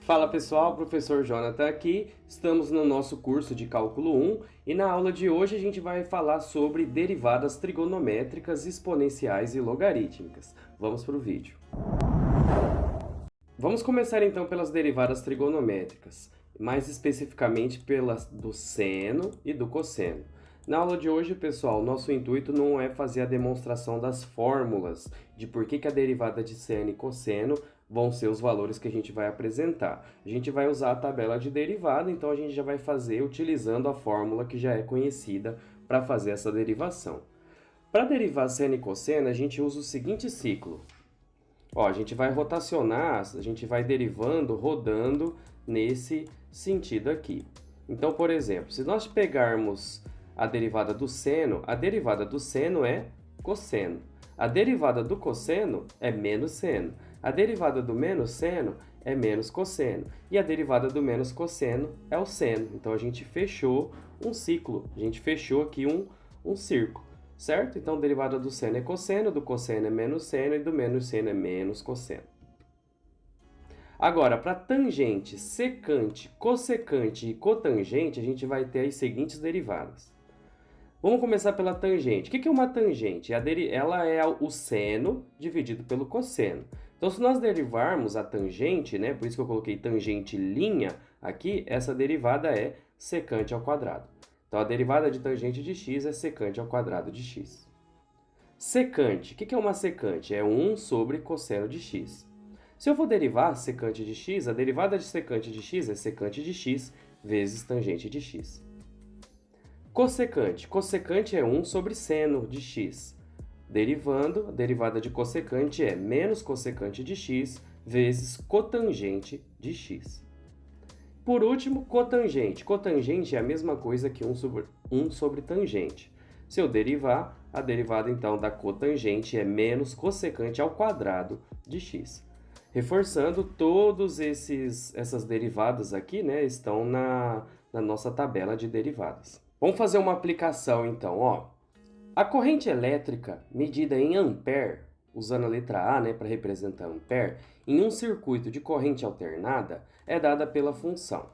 Fala pessoal, professor Jonathan aqui. Estamos no nosso curso de Cálculo 1 e na aula de hoje a gente vai falar sobre derivadas trigonométricas, exponenciais e logarítmicas. Vamos para o vídeo. Vamos começar então pelas derivadas trigonométricas, mais especificamente pelas do seno e do cosseno. Na aula de hoje, pessoal, nosso intuito não é fazer a demonstração das fórmulas de por que a derivada de seno e cosseno vão ser os valores que a gente vai apresentar. A gente vai usar a tabela de derivada, então a gente já vai fazer utilizando a fórmula que já é conhecida para fazer essa derivação. Para derivar seno e cosseno, a gente usa o seguinte ciclo. Ó, a gente vai rotacionar, a gente vai derivando, rodando nesse sentido aqui. Então, por exemplo, se nós pegarmos a derivada do seno é cosseno. A derivada do cosseno é menos seno. A derivada do menos seno é menos cosseno. E a derivada do menos cosseno é o seno. Então, a gente fechou um ciclo. A gente fechou aqui um círculo, certo? Então, a derivada do seno é cosseno, do cosseno é menos seno e do menos seno é menos cosseno. Agora, para tangente, secante, cossecante e cotangente, a gente vai ter as seguintes derivadas. Vamos começar pela tangente. O que é uma tangente? Ela é o seno dividido pelo cosseno. Então, se nós derivarmos a tangente, né, por isso que eu coloquei tangente linha aqui, essa derivada é secante ao quadrado. Então, a derivada de tangente de x é secante ao quadrado de x. Secante. O que é uma secante? É 1 sobre cosseno de x. Se eu for derivar secante de x, a derivada de secante de x é secante de x vezes tangente de x. Cossecante. Cossecante é 1 sobre seno de x. Derivando, a derivada de cossecante é menos cossecante de x vezes cotangente de x. Por último, cotangente. Cotangente é a mesma coisa que 1 sobre tangente. Se eu derivar, a derivada então da cotangente é menos cossecante ao quadrado de x. Reforçando, todas essas derivadas aqui, né, estão na nossa tabela de derivadas. Vamos fazer uma aplicação então, ó. A corrente elétrica medida em ampere, usando a letra A, né, para representar ampere, em um circuito de corrente alternada é dada pela função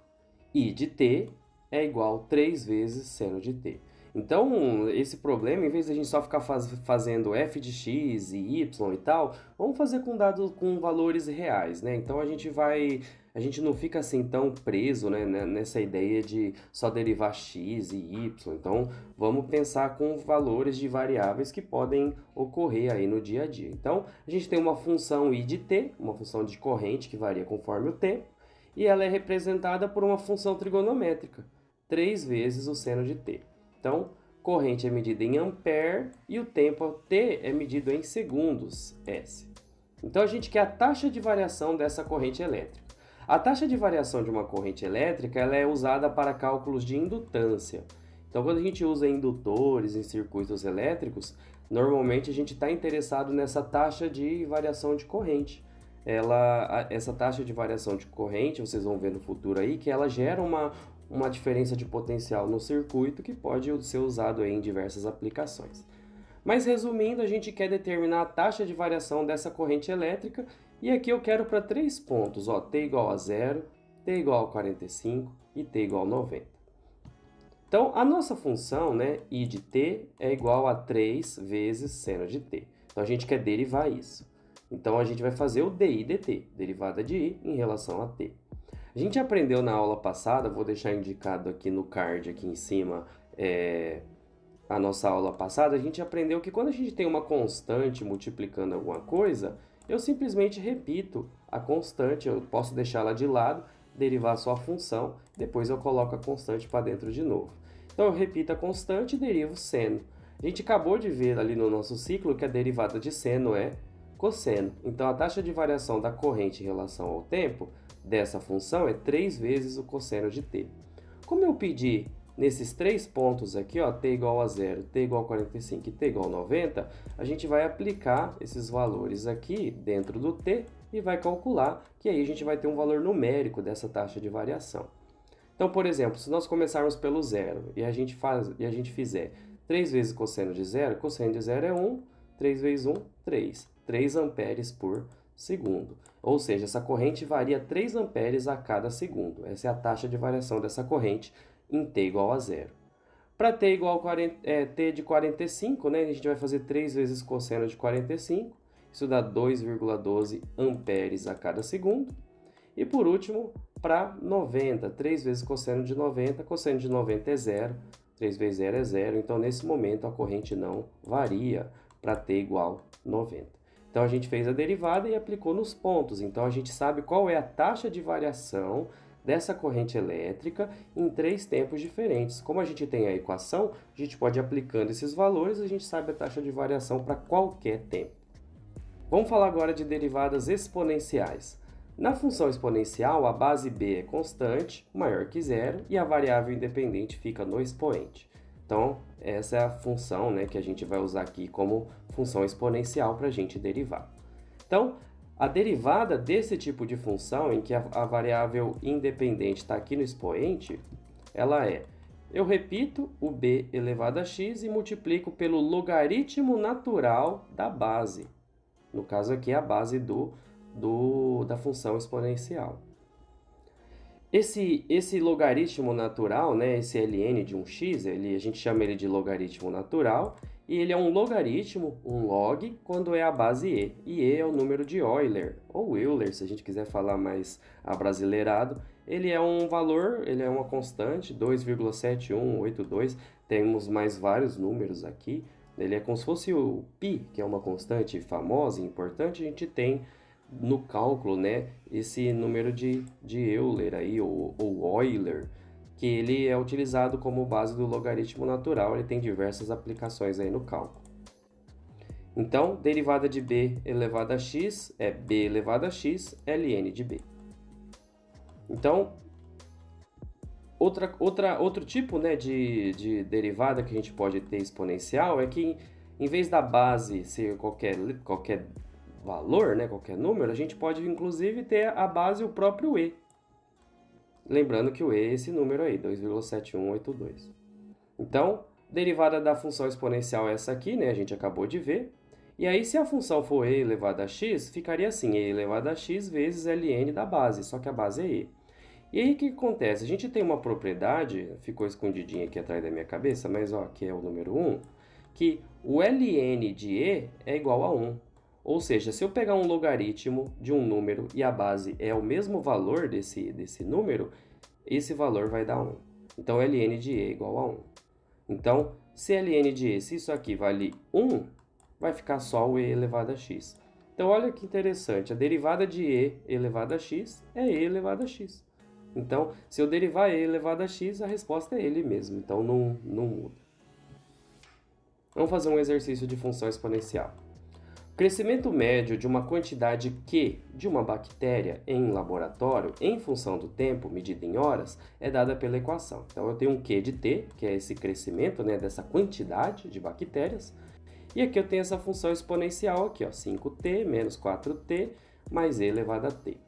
I de t é igual a 3 vezes seno de t. Então, esse problema, em vez de a gente só ficar fazendo f de x e y e tal, vamos fazer com dados com valores reais, né? Então, a gente não fica assim tão preso, né, nessa ideia de só derivar x e y. Então, vamos pensar com valores de variáveis que podem ocorrer aí no dia a dia. Então, a gente tem uma função I de t, uma função de corrente que varia conforme o tempo, e ela é representada por uma função trigonométrica, 3 vezes o seno de t. Então, corrente é medida em ampere e o tempo t é medido em segundos, s. Então, a gente quer a taxa de variação dessa corrente elétrica. A taxa de variação de uma corrente elétrica ela é usada para cálculos de indutância. Então, quando a gente usa indutores em circuitos elétricos, normalmente a gente está interessado nessa taxa de variação de corrente. Essa taxa de variação de corrente, vocês vão ver no futuro aí, que ela gera uma diferença de potencial no circuito que pode ser usado aí em diversas aplicações. Mas resumindo, a gente quer determinar a taxa de variação dessa corrente elétrica e aqui eu quero para 3 pontos, ó, t igual a 0, t igual a 45 e t igual a 90. Então, a nossa função, né, I de t é igual a 3 vezes seno de t. Então, a gente quer derivar isso. Então, a gente vai fazer o dI dt, derivada de I em relação a t. A gente aprendeu na aula passada, vou deixar indicado aqui no card, aqui em cima, a nossa aula passada, a gente aprendeu que quando a gente tem uma constante multiplicando alguma coisa, eu simplesmente repito a constante, eu posso deixá-la de lado, derivar só a função, depois eu coloco a constante para dentro de novo. Então, eu repito a constante e derivo seno. A gente acabou de ver ali no nosso ciclo que a derivada de seno é cosseno. Então, a taxa de variação da corrente em relação ao tempo dessa função é 3 vezes o cosseno de t. Como eu pedi nesses 3 pontos aqui, ó, t igual a 0, t igual a 45 e t igual a 90, a gente vai aplicar esses valores aqui dentro do t e vai calcular, que aí a gente vai ter um valor numérico dessa taxa de variação. Então, por exemplo, se nós começarmos pelo 0 e a gente fizer 3 vezes cosseno de 0 é 1, 3 vezes 1, 3. 3 amperes por segundo. Ou seja, essa corrente varia 3 amperes a cada segundo. Essa é a taxa de variação dessa corrente em t igual a zero. Para t igual a t de 45, né, a gente vai fazer 3 vezes cosseno de 45. Isso dá 2,12 amperes a cada segundo. E por último, para 90, 3 vezes cosseno de 90 é zero. 3 vezes 0 é zero, então nesse momento a corrente não varia para t igual a 90. Então a gente fez a derivada e aplicou nos pontos, então a gente sabe qual é a taxa de variação dessa corrente elétrica em 3 tempos diferentes. Como a gente tem a equação, a gente pode ir aplicando esses valores e a gente sabe a taxa de variação para qualquer tempo. Vamos falar agora de derivadas exponenciais. Na função exponencial, a base b é constante, maior que zero, e a variável independente fica no expoente. Então, essa é a função, né, que a gente vai usar aqui como função exponencial para a gente derivar. Então, a derivada desse tipo de função, em que a variável independente está aqui no expoente, ela é: eu repito o b elevado a x e multiplico pelo logaritmo natural da base. No caso aqui, a base da função exponencial. Esse logaritmo natural, né, esse ln de um x, a gente chama ele de logaritmo natural, e ele é um logaritmo, um log, quando é a base e. E e é o número de Euler, ou Euler, se a gente quiser falar mais abrasileirado. Ele é um valor, ele é uma constante, 2,7182, temos mais vários números aqui. Ele é como se fosse o π, que é uma constante famosa e importante, a gente tem no cálculo, né, esse número de Euler aí, ou Euler, que ele é utilizado como base do logaritmo natural, ele tem diversas aplicações aí no cálculo. Então, derivada de b elevado a x é b elevado a x ln de b. Então, outro tipo, né, de derivada que a gente pode ter exponencial é que, em vez da base ser qualquer valor, né, qualquer número, a gente pode inclusive ter a base o próprio e. Lembrando que o e é esse número aí, 2,7182. Então, derivada da função exponencial é essa aqui, né, a gente acabou de ver. E aí, se a função for e elevado a x, ficaria assim, e elevado a x vezes ln da base, só que a base é e. E aí, o que acontece? A gente tem uma propriedade, ficou escondidinha aqui atrás da minha cabeça, mas ó, aqui é o número 1, que o ln de e é igual a 1. Ou seja, se eu pegar um logaritmo de um número e a base é o mesmo valor desse número, esse valor vai dar 1. Então, ln de e é igual a 1. Então, se ln de e, se isso aqui vale 1, vai ficar só o e elevado a x. Então, olha que interessante, a derivada de e elevado a x é e elevado a x. Então, se eu derivar e elevado a x, a resposta é ele mesmo, então não muda. Vamos fazer um exercício de função exponencial. O crescimento médio de uma quantidade Q de uma bactéria em laboratório, em função do tempo, medido em horas, é dada pela equação. Então, eu tenho um Q de T, que é esse crescimento, né, dessa quantidade de bactérias. E aqui eu tenho essa função exponencial, aqui, ó, 5T menos 4T mais E elevado a T.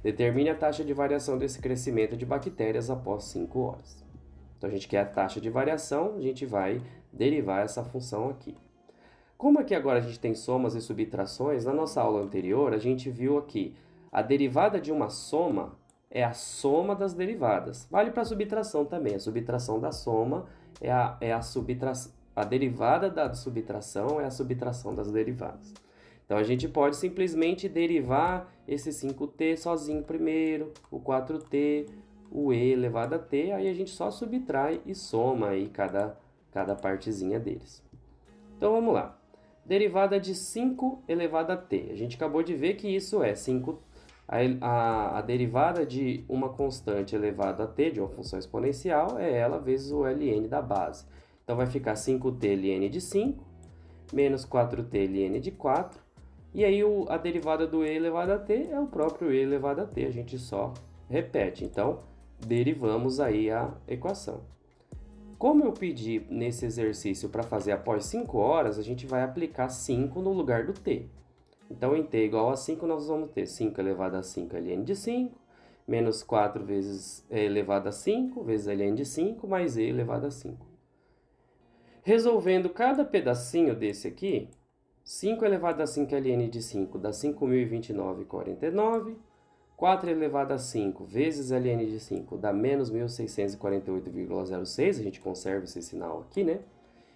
Determine a taxa de variação desse crescimento de bactérias após 5 horas. Então, a gente quer a taxa de variação, a gente vai derivar essa função aqui. Como aqui agora a gente tem somas e subtrações, na nossa aula anterior a gente viu aqui a derivada de uma soma é a soma das derivadas. Vale para a subtração também. A subtração da soma a derivada da subtração é a subtração das derivadas. Então a gente pode simplesmente derivar esse 5t sozinho primeiro, o 4t, o e elevado a t, aí a gente só subtrai e soma aí cada partezinha deles. Então vamos lá. Derivada de 5 elevado a t. A gente acabou de ver que isso é 5. A derivada de uma constante elevada a t, de uma função exponencial, é ela vezes o ln da base. Então vai ficar 5t ln de 5, menos 4t ln de 4. E aí a derivada do e elevado a t é o próprio e elevado a t. A gente só repete. Então, derivamos aí a equação. Como eu pedi nesse exercício para fazer após 5 horas, a gente vai aplicar 5 no lugar do t. Então, em t igual a 5, nós vamos ter 5 elevado a 5 ln de 5, menos 4 vezes e elevado a 5, vezes ln de 5, mais e elevado a 5. Resolvendo cada pedacinho desse aqui, 5 elevado a 5 ln de 5 dá 5.029,49. 4 elevado a 5 vezes ln de 5 dá menos 1.648,06. A gente conserva esse sinal aqui, né?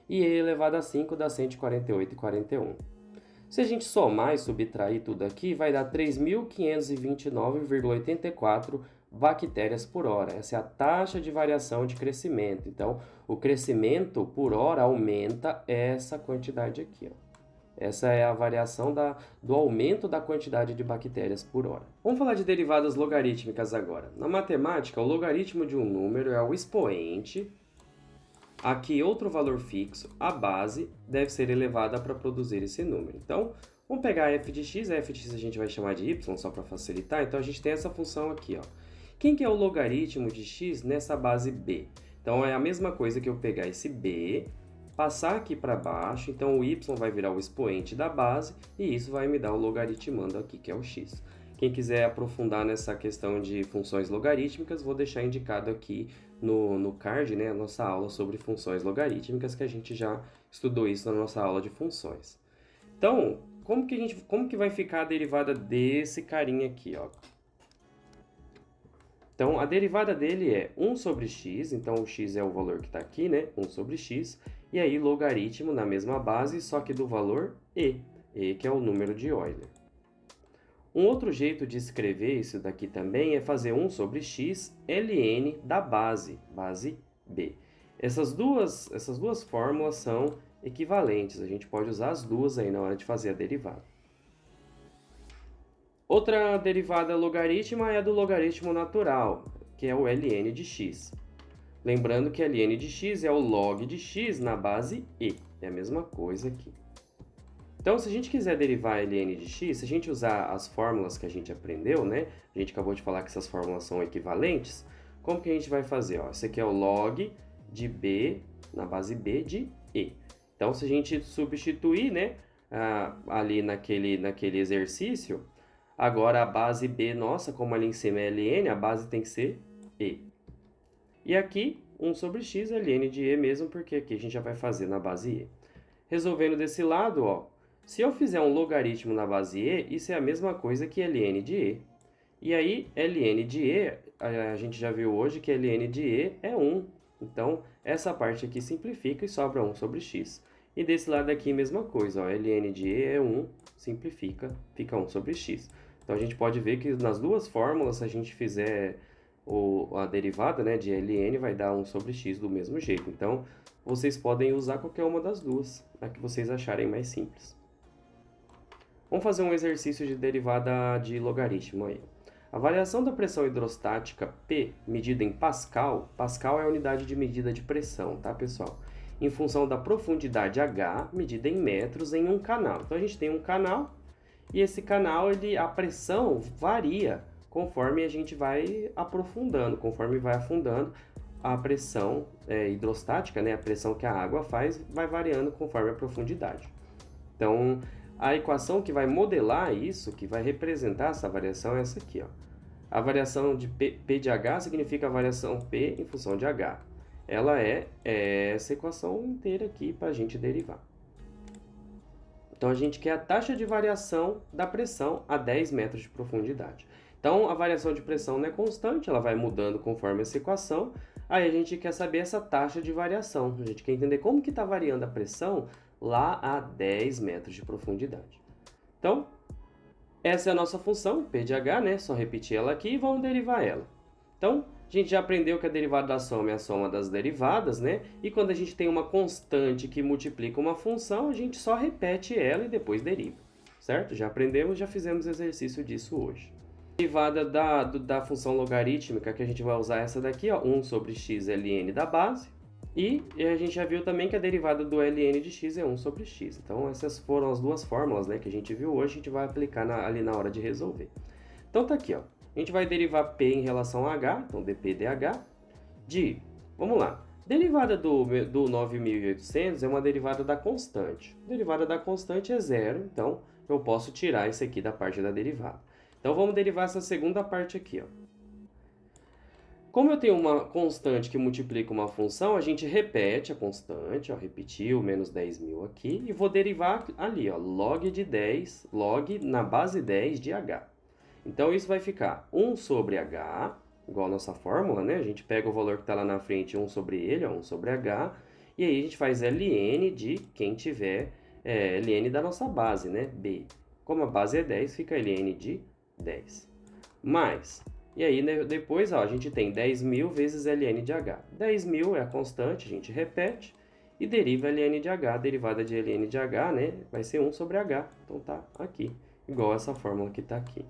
E e elevado a 5 dá 148,41. Se a gente somar e subtrair tudo aqui, vai dar 3.529,84 bactérias por hora. Essa é a taxa de variação de crescimento. Então, o crescimento por hora aumenta essa quantidade aqui, ó. Essa é a variação do aumento da quantidade de bactérias por hora. Vamos falar de derivadas logarítmicas agora. Na matemática, o logaritmo de um número é o expoente. Aqui, outro valor fixo, a base, deve ser elevada para produzir esse número. Então, vamos pegar f de x a gente vai chamar de y, só para facilitar. Então, a gente tem essa função aqui, ó. Quem que é o logaritmo de x nessa base b? Então, é a mesma coisa que eu pegar esse b, passar aqui para baixo, então o y vai virar o expoente da base, e isso vai me dar o logaritmando aqui, que é o x. Quem quiser aprofundar nessa questão de funções logarítmicas, vou deixar indicado aqui no card, né, a nossa aula sobre funções logarítmicas, que a gente já estudou isso na nossa aula de funções. Então, como que vai ficar a derivada desse carinha aqui, ó? Então, a derivada dele é 1 sobre x, então o x é o valor que está aqui, né? 1 sobre x, e aí logaritmo na mesma base, só que do valor e que é o número de Euler. Um outro jeito de escrever isso daqui também é fazer 1 sobre x ln da base b. Essas duas fórmulas são equivalentes, a gente pode usar as duas aí na hora de fazer a derivada. Outra derivada logarítmica é a do logaritmo natural, que é o ln de x. Lembrando que ln de x é o log de x na base e. É a mesma coisa aqui. Então, se a gente quiser derivar ln de x, se a gente usar as fórmulas que a gente aprendeu, né? A gente acabou de falar que essas fórmulas são equivalentes. Como que a gente vai fazer? Ó, esse aqui é o log de b na base b de e. Então, se a gente substituir, né, ali naquele exercício, agora a base b nossa, como ali em cima é ln, a base tem que ser e. E aqui, 1 sobre x é ln de e mesmo, porque aqui a gente já vai fazer na base e. Resolvendo desse lado, ó, se eu fizer um logaritmo na base e, isso é a mesma coisa que ln de e. E aí, ln de e, a gente já viu hoje que ln de e é 1. Então, essa parte aqui simplifica e sobra 1 sobre x. E desse lado aqui, mesma coisa, ó, ln de e é 1, simplifica, fica 1 sobre x. Então, a gente pode ver que nas duas fórmulas, se a gente fizer a derivada, né, de ln, vai dar 1 sobre x do mesmo jeito. Então, vocês podem usar qualquer uma das duas, a que vocês acharem mais simples. Vamos fazer um exercício de derivada de logaritmo aí. A variação da pressão hidrostática P, medida em Pascal, Pascal é a unidade de medida de pressão, tá, pessoal? Em função da profundidade H, medida em metros em um canal. Então, a gente tem um canal, e esse canal, a pressão varia conforme a gente vai aprofundando, conforme vai afundando, a pressão hidrostática, né, a pressão que a água faz, vai variando conforme a profundidade. Então, a equação que vai modelar isso, que vai representar essa variação, é essa aqui, ó. A variação de P de H significa a variação P em função de H. Ela é essa equação inteira aqui para a gente derivar. Então, a gente quer a taxa de variação da pressão a 10 metros de profundidade. Então, a variação de pressão não é constante, ela vai mudando conforme essa equação. Aí, a gente quer saber essa taxa de variação. A gente quer entender como que está variando a pressão lá a 10 metros de profundidade. Então, essa é a nossa função, P de H, né? Só repetir ela aqui e vamos derivar ela. Então, a gente já aprendeu que a derivada da soma é a soma das derivadas, né? E quando a gente tem uma constante que multiplica uma função, a gente só repete ela e depois deriva, certo? Já aprendemos, já fizemos exercício disso hoje. Derivada da função logarítmica, que a gente vai usar essa daqui, ó, 1 sobre x ln da base. E a gente já viu também que a derivada do ln de x é 1 sobre x. Então, essas foram as duas fórmulas, né, que a gente viu hoje, a gente vai aplicar ali na hora de resolver. Então, tá aqui, ó. A gente vai derivar P em relação a H, então dP dH, vamos lá, derivada do 9.800 é uma derivada da constante. A derivada da constante é zero, então eu posso tirar isso aqui da parte da derivada. Então, vamos derivar essa segunda parte aqui, ó. Como eu tenho uma constante que multiplica uma função, a gente repete a constante, ó, repetiu menos 10.000 aqui, e vou derivar ali, ó, log de 10, log na base 10 de h. Então, isso vai ficar 1 sobre h, igual a nossa fórmula, né? A gente pega o valor que está lá na frente, 1 sobre ele, ó, 1 sobre h, e aí a gente faz ln de quem tiver, ln da nossa base, né? b. Como a base é 10, fica ln de 10. Mais... E aí, né, depois, ó, a gente tem 10.000 vezes ln de h. 10.000 é a constante, a gente repete, e deriva ln de h. A derivada de ln de h, né, vai ser 1 sobre h. Então, tá aqui, igual essa fórmula que está aqui.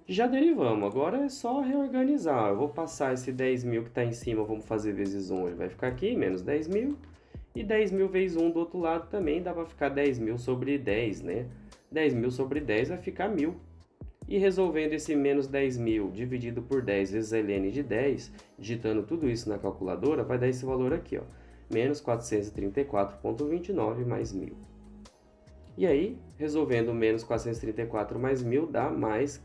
Já derivamos, agora é só reorganizar. Eu vou passar esse 10.000 que está em cima, vamos fazer vezes 1, ele vai ficar aqui, menos 10.000. E 10.000 vezes 1 do outro lado também dá para ficar 10.000 sobre 10, né? 10.000 sobre 10 vai ficar 1.000. E resolvendo esse menos 10.000 dividido por 10 vezes ln de 10, digitando tudo isso na calculadora, vai dar esse valor aqui, ó, menos 434,29 mais 1.000. E aí, resolvendo menos 434 mais 1.000 dá mais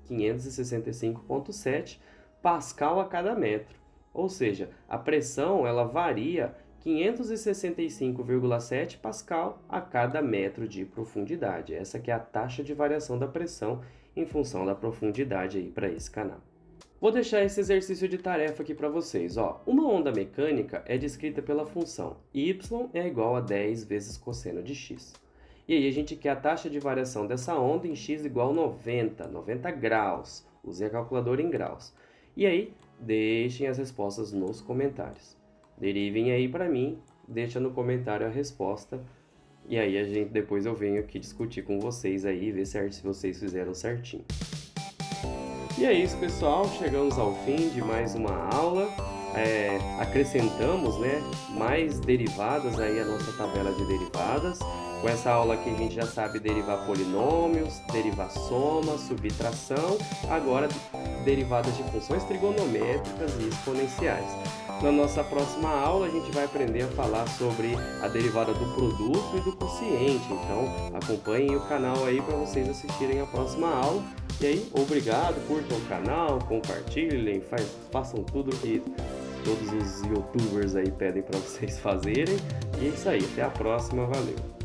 565,7 pascal a cada metro. Ou seja, a pressão ela varia 565,7 pascal a cada metro de profundidade. Essa que é a taxa de variação da pressão em função da profundidade aí para esse canal. Vou deixar esse exercício de tarefa aqui para vocês. Ó, uma onda mecânica é descrita pela função y é igual a 10 vezes cosseno de x. E aí a gente quer a taxa de variação dessa onda em x igual a 90 graus. Usem a calculadora em graus. E aí, deixem as respostas nos comentários. Derivem aí para mim, deixa no comentário a resposta. E aí depois eu venho aqui discutir com vocês aí, ver se vocês fizeram certinho. E é isso, pessoal, chegamos ao fim de mais uma aula. Acrescentamos, né, mais derivadas aí à nossa tabela de derivadas. Com essa aula aqui a gente já sabe derivar polinômios, derivar soma, subtração, agora derivadas de funções trigonométricas e exponenciais. Na nossa próxima aula a gente vai aprender a falar sobre a derivada do produto e do quociente. Então acompanhem o canal aí para vocês assistirem a próxima aula. E aí, obrigado, curtam o canal, compartilhem, façam tudo que todos os youtubers aí pedem para vocês fazerem. E é isso aí, até a próxima, valeu!